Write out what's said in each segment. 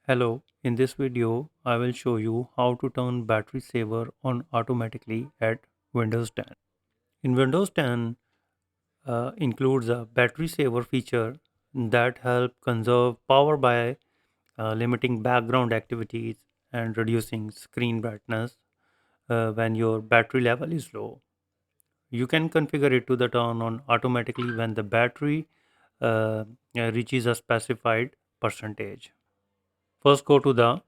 Hello, in this video I will show you how to turn battery saver on automatically at Windows 10. In Windows 10 includes a battery saver feature that help conserve power by limiting background activities and reducing screen brightness when your battery level is low. You can configure it to the turn on automatically when the battery reaches a specified percentage. First go to the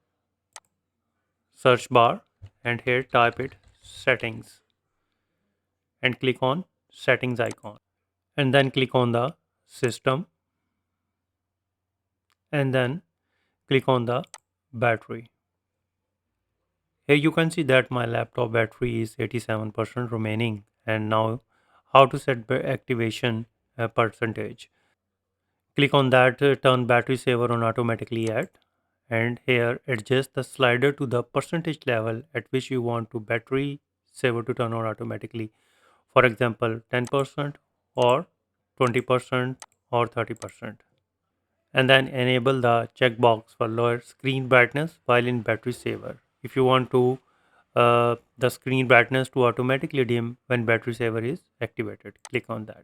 search bar and here type it settings and click on settings icon and then click on the system and then click on the battery. Here you can see that my laptop battery is 87% remaining, and now how to set activation percentage. Click on that turn battery saver on automatically at, and here adjust the slider to the percentage level at which you want to battery saver to turn on automatically. For example, 10% or 20% or 30%. And then enable the checkbox for lower screen brightness while in battery saver. If you want to the screen brightness to automatically dim when battery saver is activated, click on that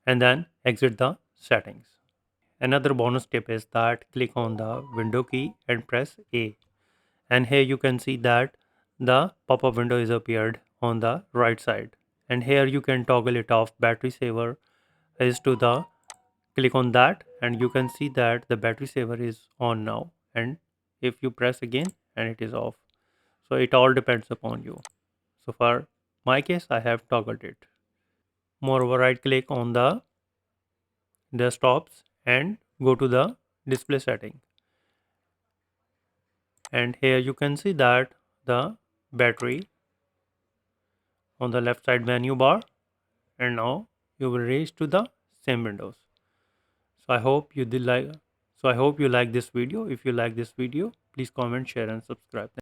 and then exit the settings. Another bonus tip is that click on the window key and press A, and here you can see that the pop-up window is appeared on the right side, and here you can toggle it off. Battery saver is to the click on that and you can see that the battery saver is on now, and if you press again and it is off. So it all depends upon you. So for my case I have toggled it. Moreover, right click on the desktops and go to the display setting, and here you can see that the battery on the left side menu bar, and now you will reach to the same windows. So I hope you did like so I hope you like this video. If you like this video, please comment, share and subscribe.